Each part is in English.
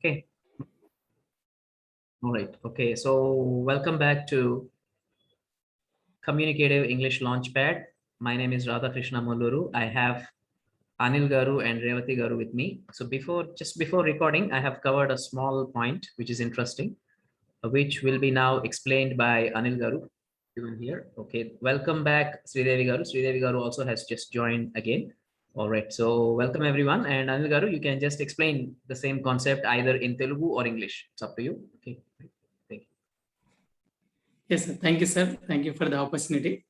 Okay. All right. Okay. So welcome back to Communicative English Launchpad. My name is Radhakrishna Malluru. I have Anil Garu and Revati Garu with me. So just before recording, I have covered a small point, which is interesting, which will be now explained by Anil Garu. Even here. Okay. Welcome back, Sridevi Garu. Sridevi Garu also has just joined again. All right. So welcome everyone. And Anil Garu, you can just explain the same concept either in Telugu or English. It's up to you. Okay. Thank you. Yes, sir. Thank you, sir. Thank you for the opportunity.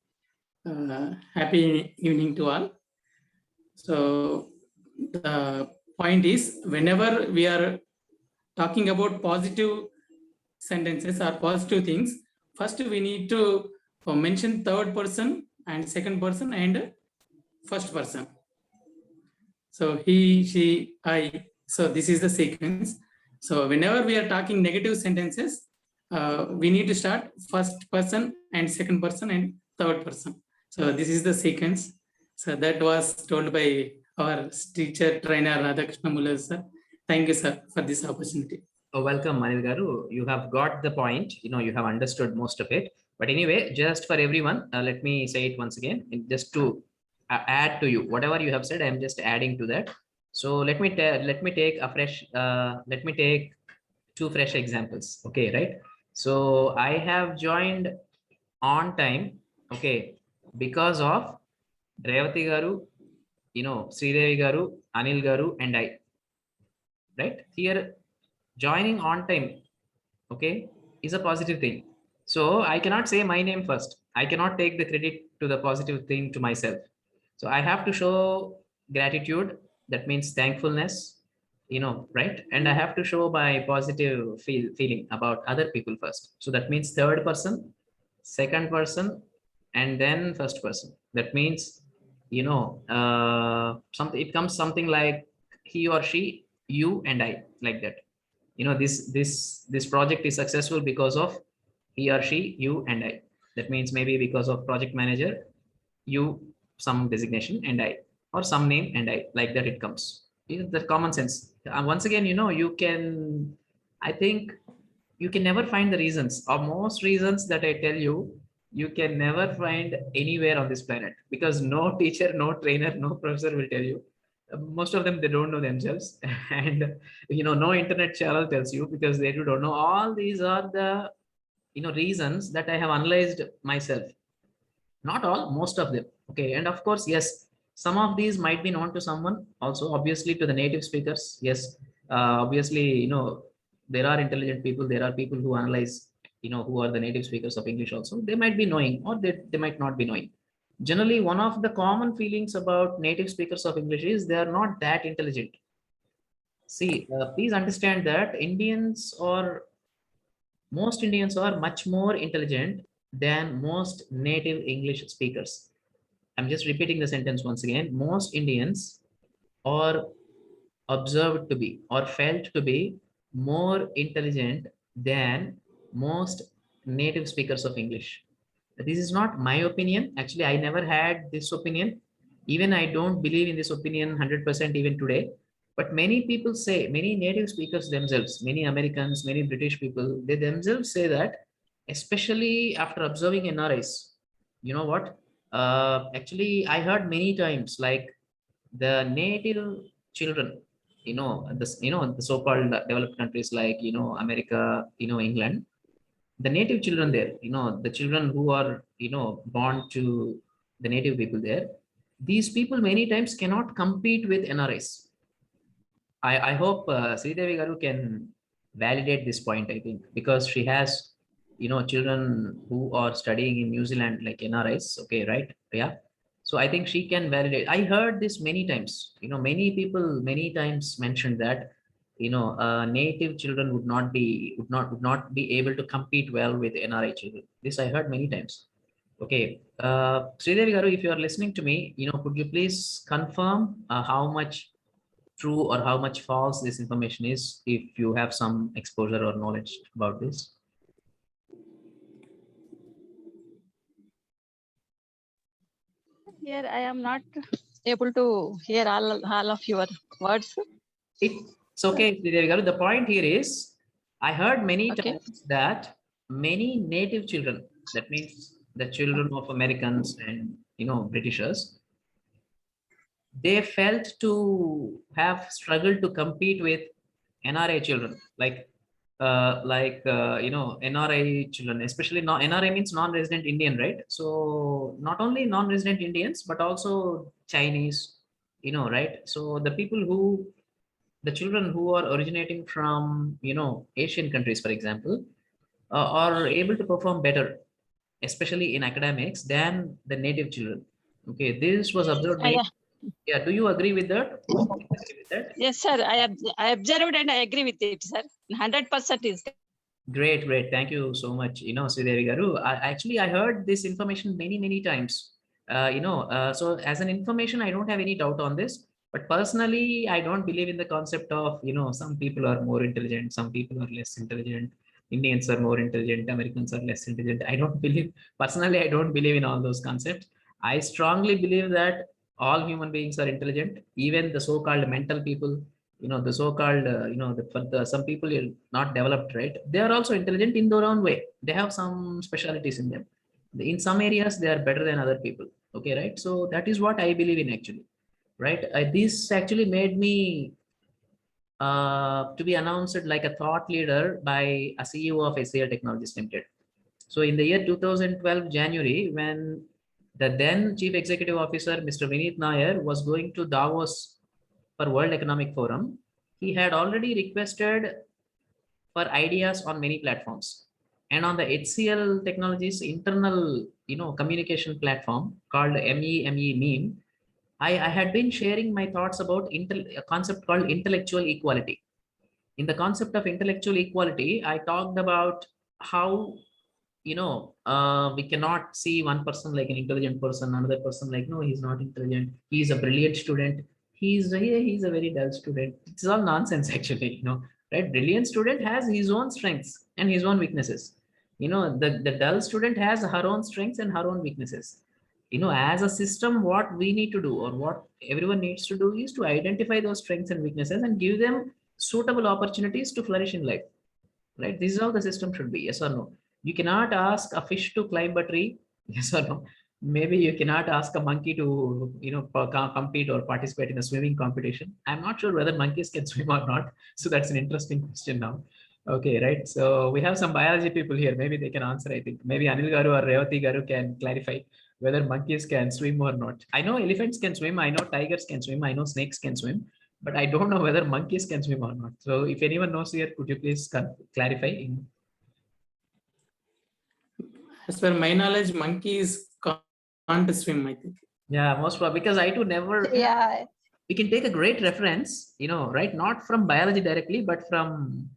Happy evening to all. So the point is, whenever we are talking about positive sentences or positive things, first we need to mention third person and second person and first person. So he, she, I. So this is the sequence. So whenever we are talking negative sentences, we need to start first person and second person and third person. So this is the sequence. So that was told by our teacher trainer Radhakrishna Muller sir. Thank you, sir, for this opportunity. Oh, welcome, Anil Garu. You have got the point. You have understood most of it. But anyway, just for everyone, let me say it once again, just to add to you whatever you have said. I'm just adding to that. So let me take a fresh. Let me take two fresh examples. Okay, right? So I have joined on time. Okay, because of Revati Garu, Sridevi Garu, Anil Garu, and I. Right here, joining on time, okay, is a positive thing. So I cannot say my name first. I cannot take the credit to the positive thing to myself. So I have to show gratitude. That means thankfulness, right? And I have to show my positive feeling about other people first. So that means third person, second person, and then first person. That means, something, it comes something like he or she, you and I, like that. This project is successful because of he or she, you and I. That means maybe because of project manager, you, some designation, and I, or some name and I, like that it comes. The common sense. Once again, you can, I think you can never find the reasons, or most reasons that I tell you, you can never find anywhere on this planet, because no teacher, no trainer, no professor will tell you. Most of them, they don't know themselves. And no internet channel tells you, because they don't know. All these are the reasons that I have analyzed myself. Not all, most of them. Okay. And of course, yes, some of these might be known to someone also, obviously to the native speakers. Yes. Obviously, there are intelligent people, there are people who analyze, who are the native speakers of English also. They might be knowing, or they might not be knowing. Generally, one of the common feelings about native speakers of English is they are not that intelligent. See, please understand that most Indians are much more intelligent than most native English speakers. I'm just repeating the sentence once again. Most Indians are observed to be, or felt to be, more intelligent than most native speakers of English. This is not my opinion. Actually, I never had this opinion. Even I don't believe in this opinion 100% even today. But many people say, many native speakers themselves, many Americans, many British people, they themselves say that, especially after observing NRIs, you know what? Actually, I heard many times, like the native children, the so-called developed countries like, America, England, the native children there, the children who are, born to the native people there, these people many times cannot compete with NRIs. I hope Sridevi Garu can validate this point, I think, because she has, children who are studying in New Zealand, like NRIs. Okay, right? Yeah. So I think she can validate. I heard this many times. Many people many times mentioned that, native children would not be able to compete well with NRI children. This I heard many times. Okay. Sridevi Garu, if you are listening to me, could you please confirm how much true or how much false this information is, if you have some exposure or knowledge about this? Here I am not able to hear all of your words. So, okay, Sridevi Garu, the point here is, I heard many Okay. times that many native children, that means the children of Americans and, you know, Britishers, they felt to have struggled to compete with NRA children, you know, NRI children, especially NRI means non-resident Indian, right? So not only non-resident Indians, but also Chinese, you know, right? So the children who are originating from, you know, Asian countries, for example, are able to perform better, especially in academics, than the native children. Okay, this was observed many. Yeah. Yeah, do you agree with that? Agree with that? Yes, sir. I observed and I agree with it, sir. 100% is. Great, great. Thank you so much. You know, Sridevi Garu, I heard this information many, many times. So as an information, I don't have any doubt on this. But personally, I don't believe in the concept of, you know, some people are more intelligent, some people are less intelligent. Indians are more intelligent, Americans are less intelligent. I don't believe, personally, I don't believe in all those concepts. I strongly believe that all human beings are intelligent, even the so-called mental people, you know, the so-called some people are not developed, right? They are also intelligent in their own way. They have some specialities in them. In some areas they are better than other people. Okay, right? So that is what I believe in, actually, right? This actually made me to be announced like a thought leader by a CEO of SAL Technologies Limited. So in the year 2012 January, when the then chief executive officer Mr. Vineet Nair was going to Davos for World Economic Forum, he had already requested for ideas on many platforms. And on the HCL Technologies internal, you know, communication platform called MEME, I had been sharing my thoughts about a concept called intellectual equality. In the concept of intellectual equality, I talked about how, you know, we cannot see one person like an intelligent person, another person like, no, he's not intelligent, he's a brilliant student, he's a very dull student. It's all nonsense actually, you know, right? Brilliant student has his own strengths and his own weaknesses. You know, the dull student has her own strengths and her own weaknesses. You know, as a system, what we need to do, or what everyone needs to do, is to identify those strengths and weaknesses and give them suitable opportunities to flourish in life, right? This is how the system should be. Yes or no? You cannot ask a fish to climb a tree. Yes or no? Maybe you cannot ask a monkey to, you know, compete or participate in a swimming competition. I'm not sure whether monkeys can swim or not. So that's an interesting question now. Okay, right. So we have some biology people here. Maybe they can answer. I think maybe Anil Garu or Revati Garu can clarify whether monkeys can swim or not. I know elephants can swim. I know tigers can swim. I know snakes can swim, but I don't know whether monkeys can swim or not. So if anyone knows here, could you please clarify? As per my knowledge, monkeys can't swim, I think. Yeah, most probably, because I too never. Yeah. We can take a great reference, you know, right? Not from biology directly, but from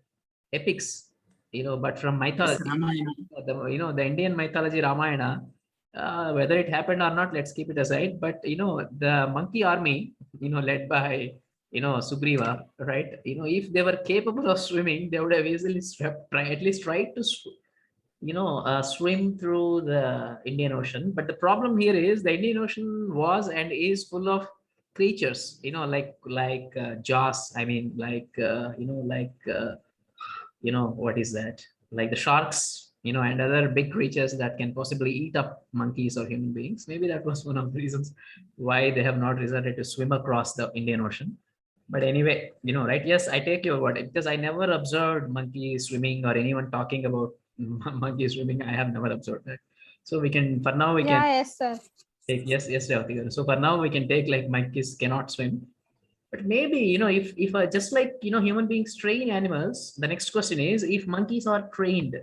epics, you know, but from mythology. You know, the Indian mythology, Ramayana. Whether it happened or not, let's keep it aside. But you know, the monkey army, you know, led by, you know, Sugriva, right? You know, if they were capable of swimming, they would have easily at least tried to, you know, swim through the Indian Ocean. But the problem here is the Indian Ocean was and is full of creatures, you know, like Jaws. I mean, you know, what is that? Like the sharks, you know, and other big creatures that can possibly eat up monkeys or human beings. Maybe that was one of the reasons why they have not resorted to swim across the Indian Ocean. But anyway, you know, right? Yes, I take your word, because I never observed monkeys swimming or anyone talking about monkeys swimming. I have never observed that. So we can, for now, we Yeah, can yes, sir. take, yes, Revati. So for now, we can take like monkeys cannot swim. But maybe, you know, if just like, you know, human beings train animals, the next question is, if monkeys are trained,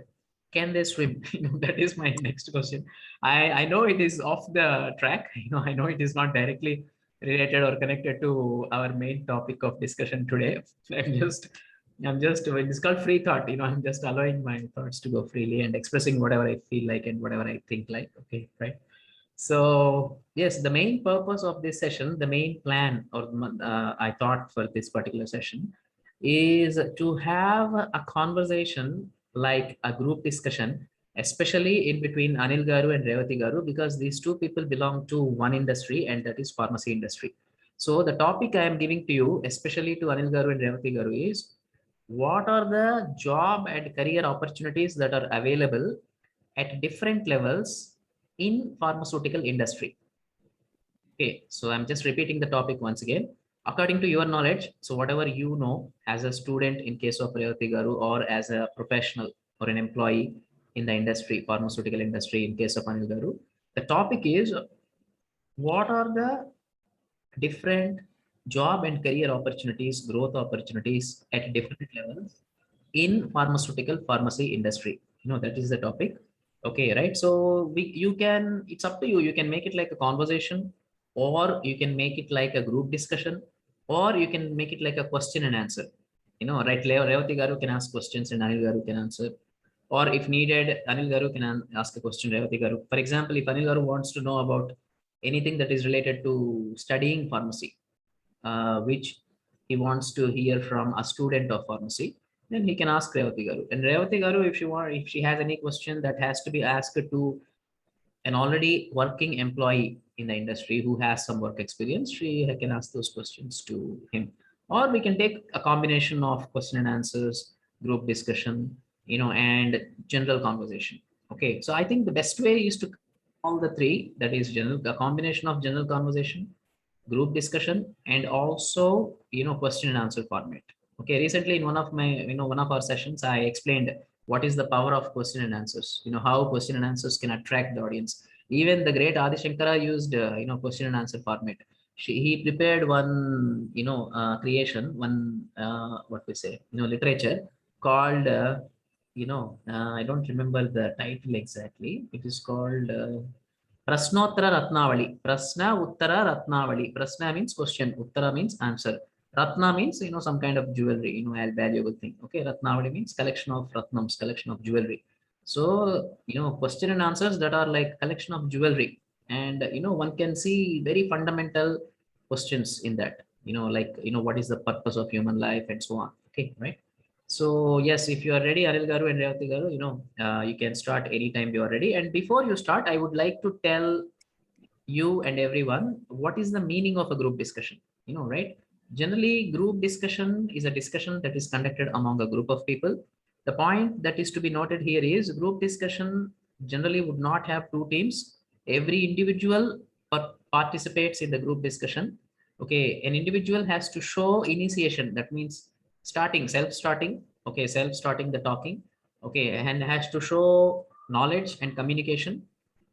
can they swim? You know, that is my next question. I know it is off the track. You know, I know it is not directly related or connected to our main topic of discussion today. It's called free thought. You know, I'm just allowing my thoughts to go freely and expressing whatever I feel like and whatever I think like. Okay, right. So yes, the main purpose of this session, the main plan, or I thought for this particular session, is to have a conversation like a group discussion, especially in between Anil Garu and Revati Garu, because these two people belong to one industry, and that is pharmacy industry. So the topic I am giving to you, especially to Anil Garu and Revati Garu, is what are the job and career opportunities that are available at different levels in pharmaceutical industry. Okay, so I'm just repeating the topic once again. According to your knowledge, so whatever you know as a student in case of Revati Garu, or as a professional or an employee in the industry, pharmaceutical industry in case of Anil Garu, the topic is what are the different job and career opportunities, growth opportunities at different levels in pharmaceutical pharmacy industry. That is the topic. Okay, right? So it's up to you. You can make it like a conversation, or you can make it like a group discussion, or you can make it like a question and answer. Right? Revati Garu can ask questions and Anil Garu can answer. Or if needed, Anil Garu can ask a question, Revati Garu. For example, if Anil Garu wants to know about anything that is related to studying pharmacy, which he wants to hear from a student of pharmacy, then he can ask Revati Garu. And Revati Garu, if she has any question that has to be asked to an already working employee in the industry who has some work experience, she can ask those questions to him. Or we can take a combination of question and answers, group discussion, and general conversation. Okay, so I think the best way is to all the three, that is a combination of general conversation, group discussion, and also question and answer format. Okay, recently in one of our sessions, I explained what is the power of question and answers, how question and answers can attract the audience. Even the great Adi Shankara used question and answer format. He prepared one creation, one what we say, literature called I don't remember the title exactly. It is called Prasnottara Ratnavali. Prasna Uttara Ratnavali. Prasna means question, Uttara means answer. Ratna means some kind of jewelry, valuable thing. Okay, Ratnavali means collection of ratnams, collection of jewelry. So question and answers that are like collection of jewelry, and one can see very fundamental questions in that. Like what is the purpose of human life and so on. Okay, right? So yes, if you are ready, Anil Garu and Revati Garu, you can start anytime you are ready. And before you start, I would like to tell you and everyone what is the meaning of a group discussion. Right? Generally, group discussion is a discussion that is conducted among a group of people. The point that is to be noted here is group discussion generally would not have two teams. Every individual participates in the group discussion. Okay, an individual has to show initiation. That means self-starting. Okay, self-starting the talking. Okay, and has to show knowledge and communication.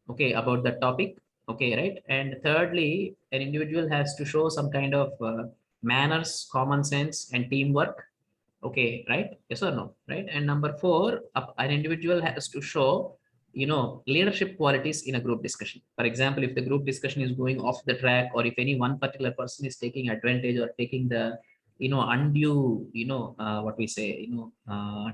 Okay, about the topic. Okay, right. And thirdly, an individual has to show some kind of manners, common sense, and teamwork. Okay, right? Yes or no? Right. And number four, an individual has to show, leadership qualities in a group discussion. For example, if the group discussion is going off the track, or if any one particular person is taking advantage or taking the, undue, what we say,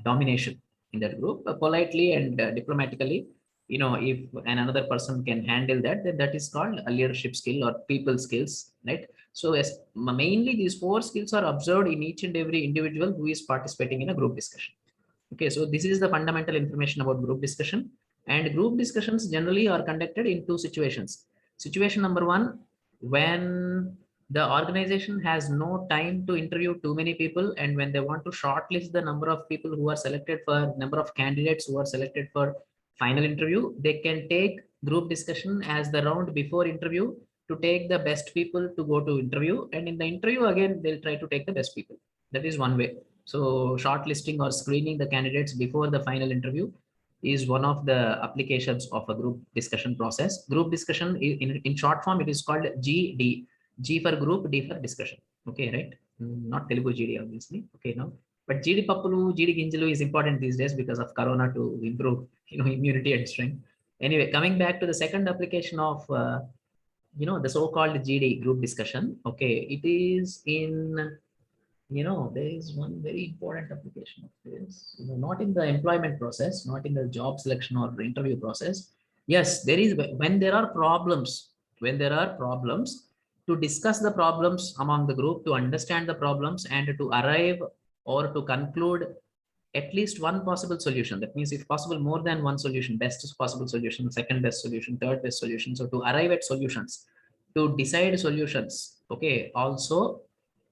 domination in that group, politely and diplomatically, if another person can handle that, then that is called a leadership skill or people skills, right? So as mainly these four skills are observed in each and every individual who is participating in a group discussion. Okay, so this is the fundamental information about group discussion. And group discussions generally are conducted in two situations. Situation number one, when the organization has no time to interview too many people, and when they want to shortlist the number of people who are selected for, number of candidates who are selected for final interview, they can take group discussion as the round before interview to take the best people to go to interview. And in the interview, again, they'll try to take the best people. That is one way. So shortlisting or screening the candidates before the final interview is one of the applications of a group discussion process. Group discussion in short form, it is called GD. G for group, D for discussion. Okay, right? Not Telugu GD, obviously. Okay, no. But GD Pappulu, GD Ginjalu is important these days because of Corona to improve, immunity and strength. Anyway, coming back to the second application of, the so-called GD group discussion. Okay, it is in, there is one very important application of this, not in the employment process, not in the job selection or interview process. Yes, there is, when there are problems, to discuss the problems among the group, to understand the problems, and to arrive or to conclude at least one possible solution. That means if possible, more than one solution, best possible solution, second best solution, third best solution. So to arrive at solutions, to decide solutions, Okay. Also,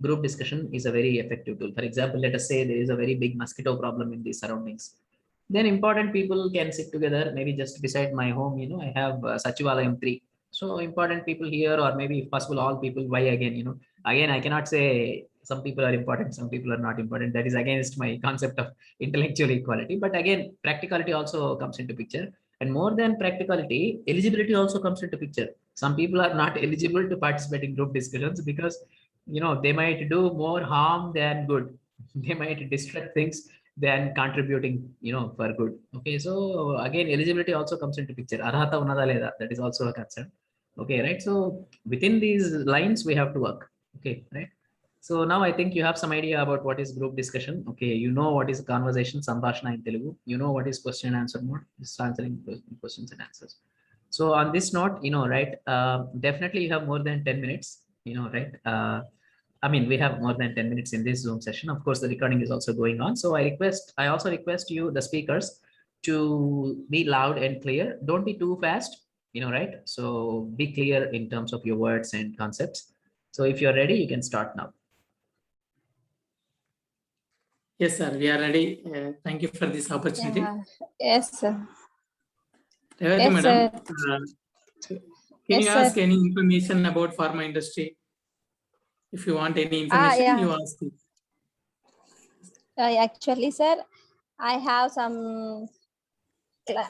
group discussion is a very effective tool. For example, let us say there is a very big mosquito problem in the surroundings. Then important people can sit together, maybe just beside my home. I have Sachivalayam 3. So important people here, or maybe if possible, all people. Why again? Again, I cannot say some people are important, some people are not important. That is against my concept of intellectual equality. But again, practicality also comes into picture. And more than practicality, eligibility also comes into picture. Some people are not eligible to participate in group discussions because they might do more harm than good. They might distract things than contributing for good. Okay, so again, eligibility also comes into picture. Arhata unnada leda, that is also a concern. Okay, right? So within these lines we have to work. Okay, right? So now I think you have some idea about what is group discussion. Okay, you know what is conversation, sambhashana in Telugu. You know what is question and answer mode, just answering questions and answers. So on this note, right, definitely you have more than 10 minutes, right? I mean, we have more than 10 minutes in this Zoom session. Of course, the recording is also going on. So I also request you, the speakers, to be loud and clear. Don't be too fast, right? So be clear in terms of your words and concepts. So if you're ready, you can start now. Yes, sir. We are ready. Thank you for this opportunity. Yes, sir. Revati Yes, madam, sir. can Yes, you sir. ask any information about pharma industry? If you want any information, yeah. you ask it. Actually, sir, I have some.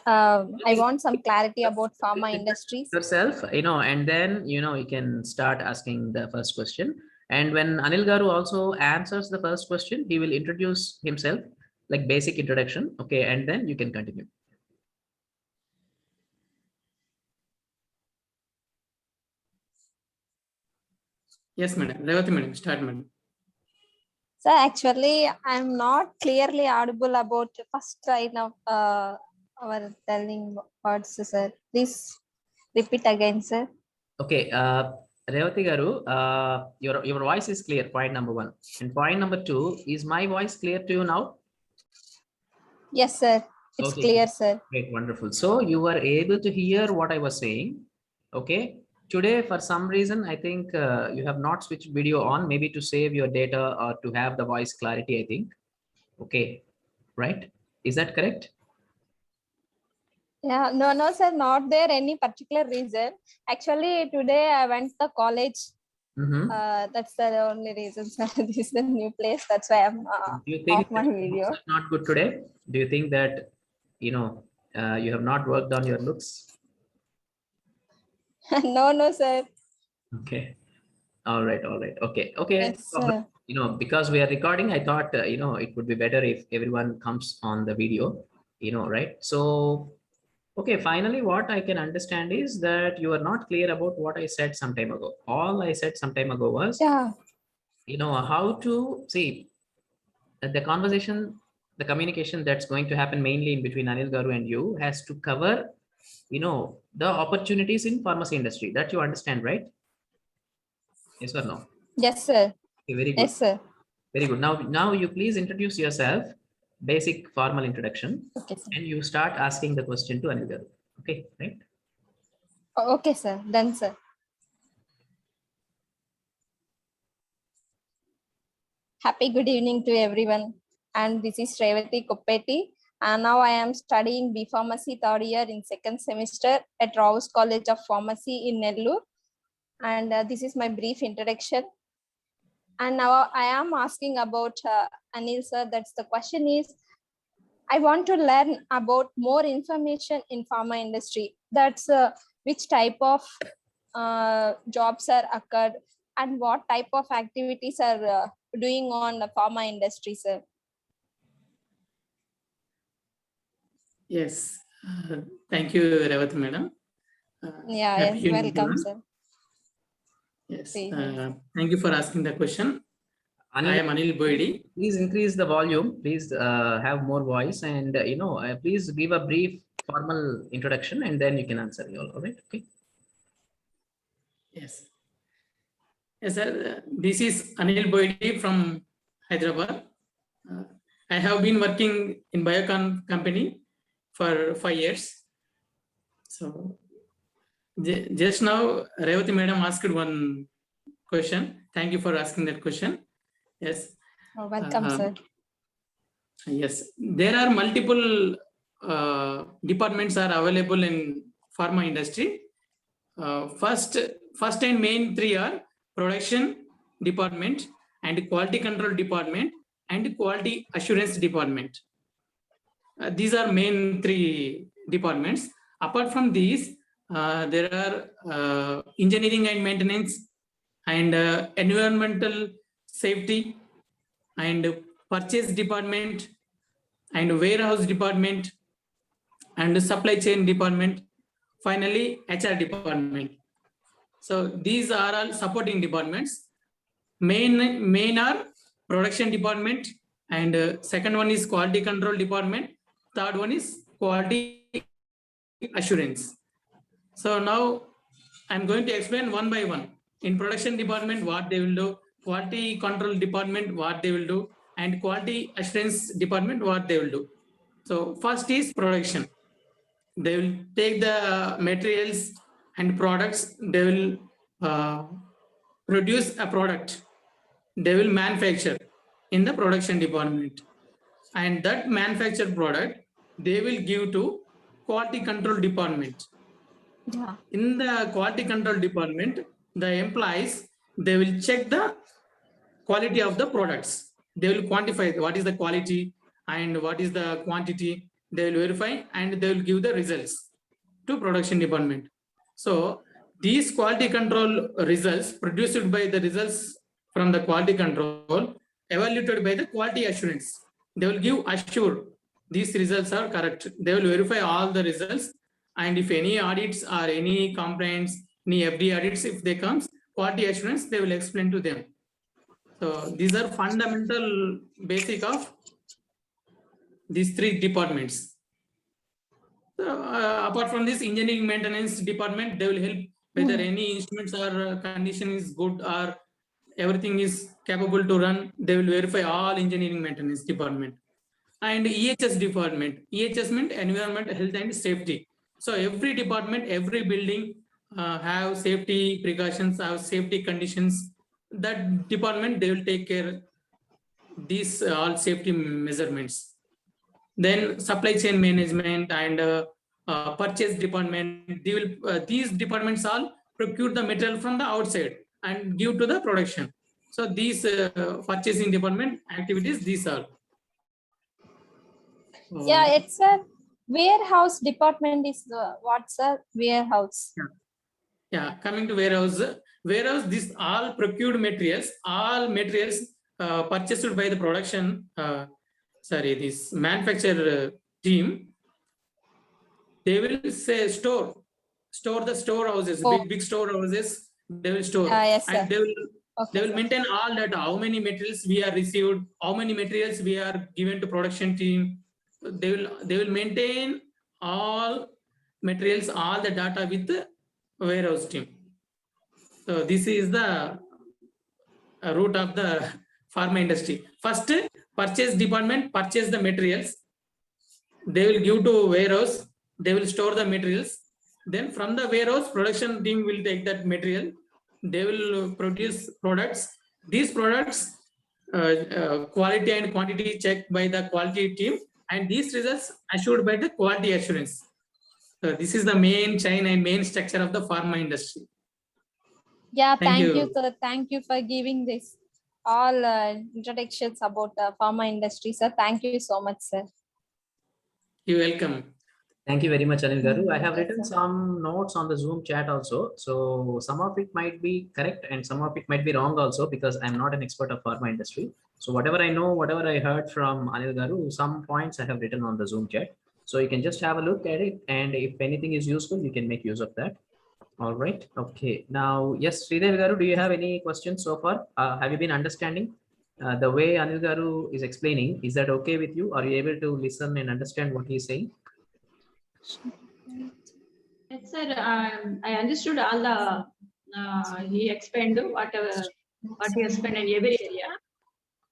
I want some clarity about pharma industries. Yourself, and then you can start asking the first question. And when Anil Garu also answers the first question, he will introduce himself, like basic introduction. Okay, and then you can continue. Yes, madam. Revati madam, start madam. So actually, I'm not clearly audible about the first line of our telling words, sir. Please repeat again, sir. Okay, Revati Garu, your voice is clear, point number 1. And point number 2, is my voice clear to you now? Yes, sir. It's Okay, clear, sir. great, wonderful. So you were able to hear what I was saying. Okay, today for some reason I think you have not switched video on, maybe to save your data or to have the voice clarity, I think. Okay, right? Is that correct? Yeah, no, sir, not there any particular reason. Actually, today I went to college. That's the only reason, sir. This is the new place. That's why I'm Do you think off my video. not good today? Do you think that you have not worked on your looks? No, sir. Okay, all right, okay. Yes, sir. Because we are recording, I thought it would be better if everyone comes on the video, right? So okay, finally what I can understand is that you are not clear about what I said some time ago. All I said some time ago was, how to see the conversation, the communication that's going to happen mainly in between Anil Garu and you has to cover the opportunities in pharmacy industry. That you understand, right? Yes or no? Yes, sir. Okay, very good. Yes, sir. Very good. Now you please introduce yourself, basic formal introduction. Okay, sir. And you start asking the question to Anil Garu. Okay, right? Okay, sir. Done, sir. Happy good evening to everyone. And this is Revati Koppeti. And now I am studying B Pharmacy 3rd year in 2nd semester at Rouse College of Pharmacy in Nellore. And this is my brief introduction. And now I am asking about Anil, sir. That's the question is, I want to learn about more information in pharma industry. That's which type of jobs are occurred and what type of activities are doing on the pharma industry, sir. Yes. Thank you, Revati madam. Yes, welcome, sir. Yes. Thank you for asking the question. Anil, I am Anil Boydi. Please increase the volume. Please have more voice, and please give a brief formal introduction, and then you can answer. All right? Okay. Yes. Yes, sir. This is Anil Boydi from Hyderabad. I have been working in Biocon company for 5 years. So just now, Revati madam asked one question. Thank you for asking that question. Yes. Welcome, sir. Yes, there are multiple departments are available in pharma industry. First and main three are production department and quality control department and quality assurance department. These are main three departments. Apart from these, there are engineering and maintenance and environmental safety and purchase department and warehouse department and supply chain department, finally HR department. So these are all supporting departments. Main are production department, and second one is quality control department, third one is quality assurance. So now I'm going to explain one by one. In production department, what they will do, quality control department, what they will do, and quality assurance department, what they will do. So first is production. They will take the materials and products, they will produce a product, they will manufacture in the production department, and that manufactured product they will give to quality control department. Yeah. In the quality control department, the employees, they will check the quality of the products. They will quantify what is the quality and what is the quantity. They will verify and they will give the results to production department. So these quality control results produced by the results from the quality control evaluated by the quality assurance. They will give assure these results are correct. They will verify all the results, and if any audits or any complaints, any FD audits, if they comes, quality assurance, they will explain to them. So these are fundamental basic of these three departments. So, apart from this, engineering maintenance department, they will help whether any instruments or condition is good or everything is capable to run. They will verify all engineering maintenance department. And EHS department, EHS meant environment, health and safety. So every department, every building have safety precautions, have safety conditions. That department, they will take care these all safety measurements. Then supply chain management and purchase department, they will, these departments all procure the material from the outside and give to the production. So these purchasing department activities, these are. Yeah, it's a warehouse department is what's a warehouse? Yeah, coming to warehouse, these all procured materials, all materials purchased by the production, this manufacturer team, they will say store the storehouses, big storehouses, they will store. Yes, and sir. they will maintain all data, how many materials we are received, how many materials we are given to production team. They will maintain all materials, all the data with the warehouse team. So this is the root of the pharma industry. First, purchase department purchase the materials, they will give to warehouse, they will store the materials. Then from the warehouse, production team will take that material, they will produce products. These products quality and quantity checked by the quality team, and these results assured by the quality assurance. So this is the main chain and main structure of the pharma industry. Yeah, thank you, sir. Thank you for giving this all introductions about the pharma industry, sir. Thank you so much, sir. You're welcome. Thank you very much, Anil Garu. I have Yes, written sir. some notes on the Zoom chat also. So some of it might be correct and some of it might be wrong also, because I'm not an expert of pharma industry. So whatever I know, whatever I heard from Anil Garu, some points I have written on the Zoom chat. So you can just have a look at it, and if anything is useful, you can make use of that. All right. Okay. Now, yes, Sridhar Garu, do you have any questions so far? Have you been understanding the way Anil Garu is explaining? Is that okay with you? Are you able to listen and understand what he is saying? Yes, sir. I understood all the he explained what he explained in every area.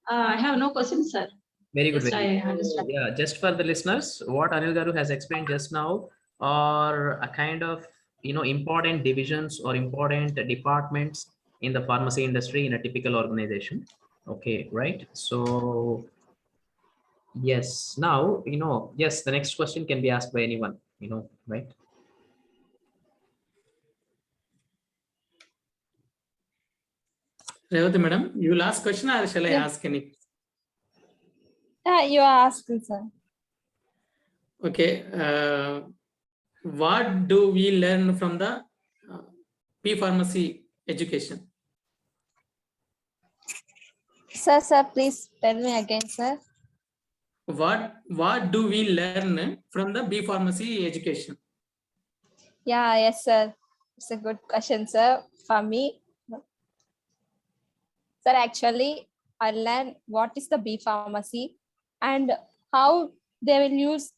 I have no questions, sir. Very good. Yes, Very I good. understand. Yeah, just for the listeners, what Anil Garu has explained just now are a kind of important divisions or important departments in the pharmacy industry in a typical organization. Okay, right? So yes, now, yes, the next question can be asked by anyone, right? Revati madam, you will ask question or shall I Yeah. ask any? You are asking, sir. Okay. What do we learn from the B Pharmacy education? Sir, please tell me again, sir. What do we learn from the B Pharmacy education? Yeah, yes, sir. It's a good question, sir. For me, sir, actually, I learned what is the B pharmacy and how they will use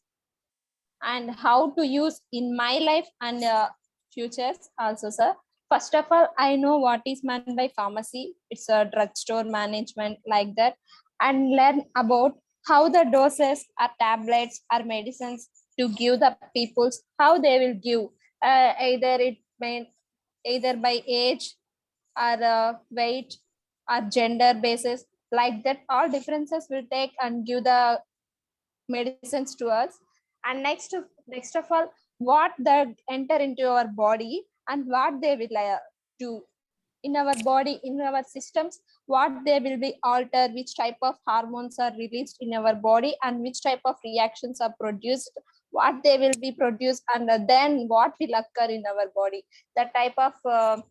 and how to use in my life and futures also, sir. First of all, I know what is meant by pharmacy. It's a drugstore management like that, and learn about how the doses or tablets or medicines to give the peoples, how they will give. Either it may either by age or weight or gender basis, like that. All differences will take and give the medicines to us. And next of all, what that enter into our body and what they will do in our body, in our systems, what they will be altered, which type of hormones are released in our body and which type of reactions are produced, what they will be produced, and then what will occur in our body, the type of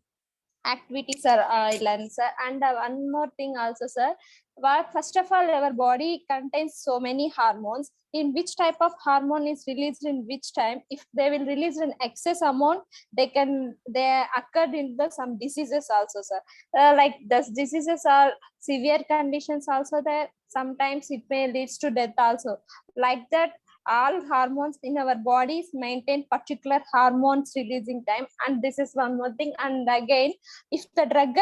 activities are learned, sir. And one more thing also, sir. Well, first of all, our body contains so many hormones. In which type of hormone is released in which time? If they will release in excess amount, they occurred in the some diseases also, sir. Like those diseases are severe conditions also there. Sometimes it may leads to death also. Like that, all hormones in our bodies maintain particular hormones releasing time, and this is one more thing. And again, if the drug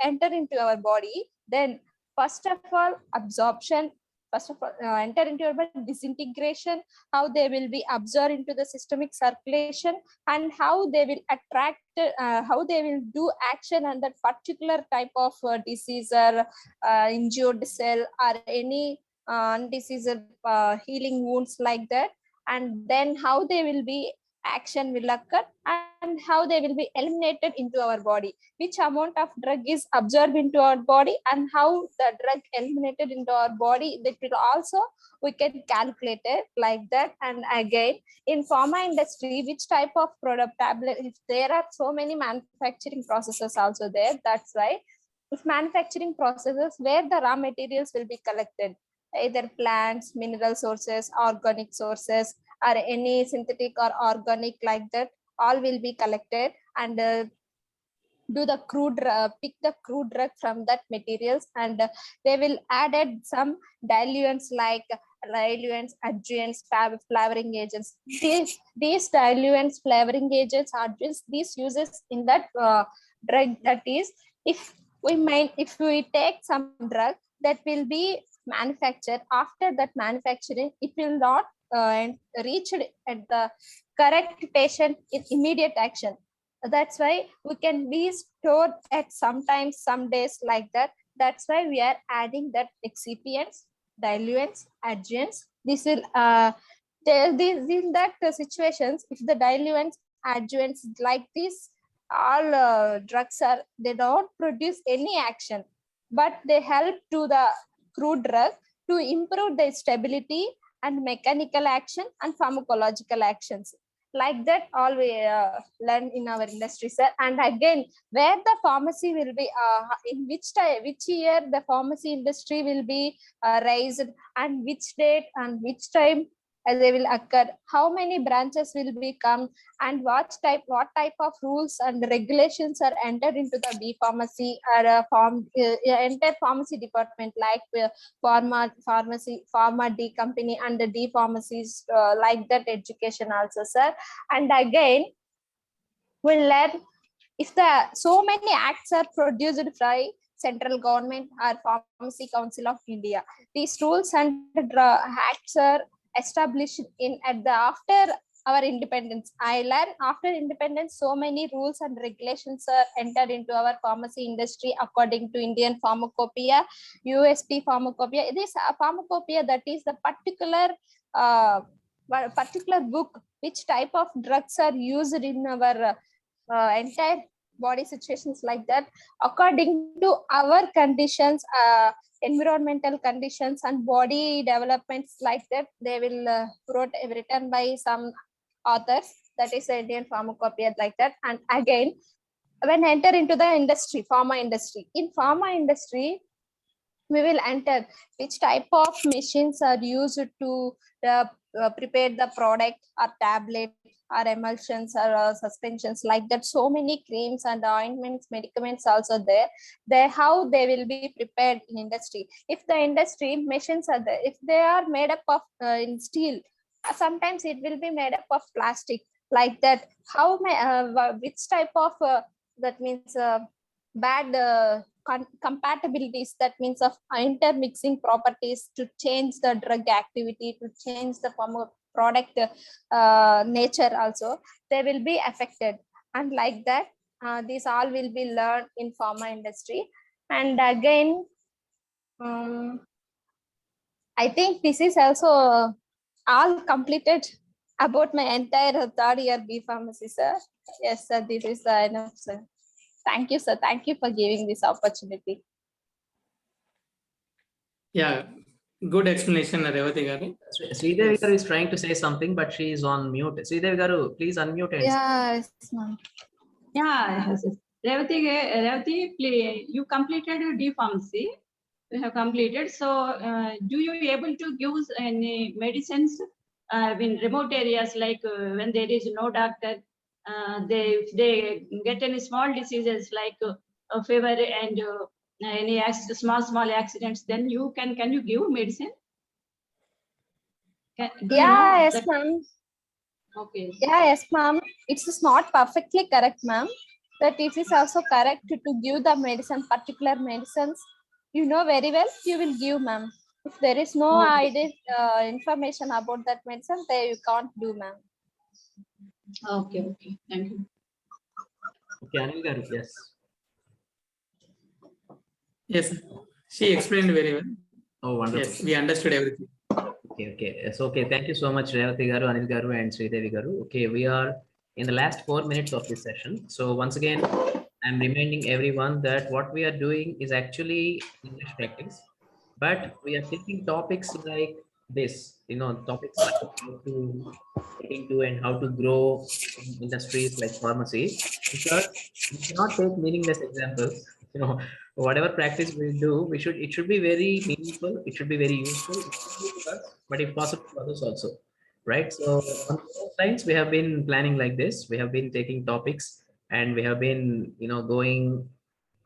enter into our body, then first of all absorption, first of all enter into your body, disintegration, how they will be absorbed into the systemic circulation, and how they will attract, how they will do action on that particular type of disease or injured cell or any disease healing wounds like that. And then how they will be action will occur, and how they will be eliminated into our body, which amount of drug is absorbed into our body, and how the drug eliminated into our body, that will also we can calculate it like that. And again, in pharma industry, which type of product tablet, if there are so many manufacturing processes also there, that's why if manufacturing processes where the raw materials will be collected, either plants, mineral sources, organic sources, or any synthetic or organic like that, all will be collected, and do the pick the crude drug from that materials, and they will added some diluents like diluents, adjuvants, flavoring agents. These diluents, flavoring agents, adjuvants, these uses in that drug. That is, if we take some drug that will be manufactured, after that manufacturing, it will not reach at the correct patient in immediate action. That's why we can be stored at sometimes some days like that. That's why we are adding that excipients, diluents, adjuvants. This will in that situations, if the diluents, adjuvants like this, all drugs are, they don't produce any action, but they help to the crude drug to improve the stability and mechanical action and pharmacological actions. Like that, all we learn in our industry, sir. And again, where the pharmacy will be, in which year the pharmacy industry will be raised, and which date and which time they will occur, how many branches will become, and what type of rules and regulations are entered into the B pharmacy or entire pharmacy department, like pharma D company and the D pharmacies, like that education also, sir. And again, we'll learn if the so many acts are produced by central government or Pharmacy Council of India. These rules and acts are established in at the after our independence. I learned after independence, so many rules and regulations are entered into our pharmacy industry according to Indian Pharmacopoeia, USP Pharmacopoeia. This Pharmacopoeia, that is the particular book which type of drugs are used in our entire body situations like that, according to our conditions, environmental conditions and body developments like that. They will written by some authors, that is the Indian Pharmacopoeia like that. And again, when enter into the industry, pharma industry, in pharma industry, we will enter which type of machines are used to prepare the product or tablet or emulsions or suspensions like that. So many creams and ointments, medicaments also there. How they will be prepared in industry. If the industry machines are there, if they are made up of in steel, sometimes it will be made up of plastic like that. How which type of that means bad compatibilities, that means of intermixing properties to change the drug activity, to change the form of product nature also, they will be affected. And like that, these all will be learned in pharma industry. And again, I think this is also all completed about my entire third year B Pharmacy, sir. Yes, sir, this is enough, sir. Thank you, sir. Thank you for giving this opportunity. Yeah, good explanation, Revati garu. Sridevi garu is trying to say something, but she is on mute. Sridevi garu, please unmute and Yes, ma'am. Yeah, yes, yes. Revati, you completed your D Pharmacy. You have completed. So, do you able to give any medicines in remote areas, like when there is no doctor, they get any small diseases like a fever and any small accidents, then can you give medicine? Do you know Yes, that? ma'am. Okay. Yeah, yes, ma'am. It's not perfectly correct, ma'am. But it is also correct to give the medicine, particular medicines. You know very well, you will give, ma'am. If there is no Okay. information about that medicine, then you can't do, ma'am. Okay. Okay. Thank you. okay, Anil garu, yes. Yes, she explained very well. Oh, wonderful. Yes, we understood everything. Okay. Yes, okay. Thank you so much, Revati garu, Anil garu, and Sridevi garu. Okay, we are in the last 4 minutes of this session. So once again, I'm reminding everyone that what we are doing is actually English practice, but we are taking topics like this, topics like how to get into and how to grow in industries like pharmacy, because we cannot take meaningless examples. Whatever practice we do, it should be very meaningful, it should be very useful, especially to us, but if possible to others also, right? So on those lines, we have been planning like this. We have been taking topics and we have been, going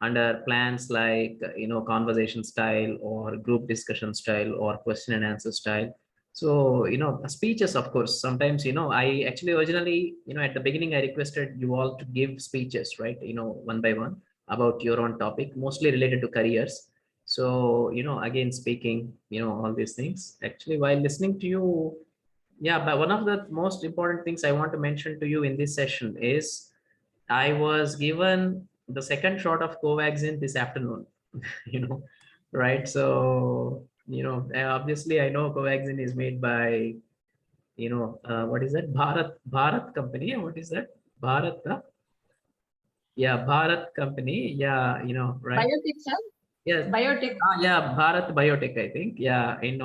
under plans like, conversation style or group discussion style or question and answer style. So, speeches, of course, sometimes, I actually originally, at the beginning, I requested you all to give speeches, right? One by one about your own topic, mostly related to careers. So, again, speaking, all these things. Actually, while listening to you, yeah, but one of the most important things I want to mention to you in this session is I was given the second shot of Covaxin this afternoon, right? So, obviously I know Covaxin is made by, what is that? Bharat company. What is that? Bharat, yeah, Bharat company. Yeah, right. Biotech, sir? Yes. Biotech. Yeah, Bharat Biotech, I think. Yeah, and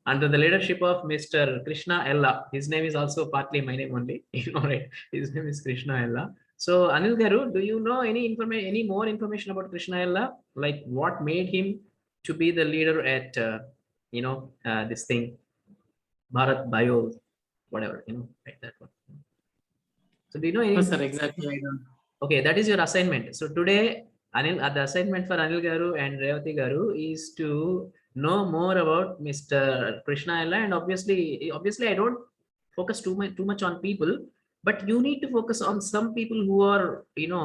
under the leadership of Mr. Krishna Ella, his name is also partly my name only, right? His name is Krishna Ella. So Anil Garu, do you know any more information about Krishna Ella? Like what made him to be the leader at, this thing, Bharat Bio, whatever, like that one. So do you know No, any? sir, exactly. I don't. Okay, that is your assignment. So today, Anil, the assignment for Anil Garu and Revati Garu is to know more about Mr. Krishna Ella, and obviously, I don't focus too much on people, but you need to focus on some people who are,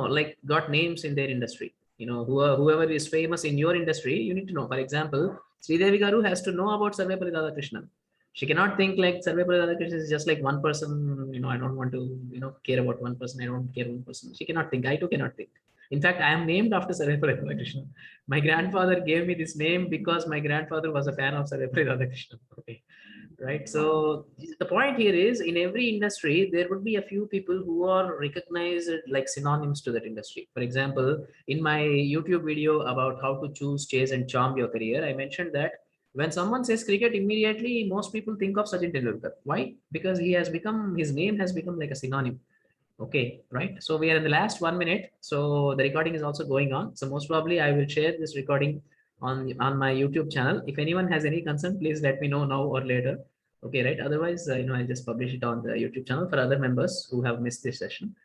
like got names in their industry. Whoever is famous in your industry, you need to know. For example, Sridevi Garu has to know about Sarvepalli Radhakrishnan. She cannot think like Sarvepalli Radhakrishnan is just like one person, I don't want to, care about one person. I don't care one person. She cannot think. I too cannot think. In fact, I am named after Sarvepalli Radhakrishnan. My grandfather gave me this name because my grandfather was a fan of Sarvepalli Radhakrishnan. Okay. Right. So the point here is, in every industry, there would be a few people who are recognized like synonyms to that industry. For example, in my YouTube video about how to choose, chase, and charm your career, I mentioned that when someone says cricket, immediately most people think of Sachin Tendulkar. Why? Because his name has become like a synonym. Okay, right. So we are in the last 1 minute. So the recording is also going on. So most probably I will share this recording on my YouTube channel. If anyone has any concern, please let me know now or later. Okay, right. Otherwise, I'll just publish it on the YouTube channel for other members who have missed this session.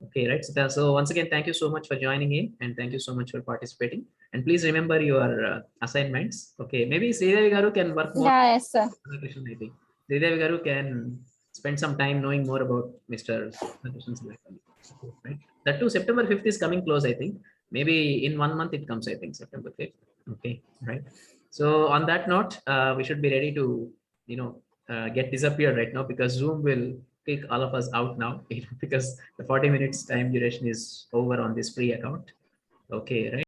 Okay, right. So once again, thank you so much for joining in, and thank you so much for participating. And please remember your assignments. Okay, maybe Sridevi Garu can work more. Yeah, yes, sir. Maybe Sridevi Garu can spend some time knowing more about Mr. Right? That too, September 5th is coming close, I think. Maybe in 1 month it comes, I think, September 5th. Okay, right. So on that note, we should be ready to, get disappeared right now, because Zoom will kick all of us out now because the 40 minutes time duration is over on this free account. Okay, right.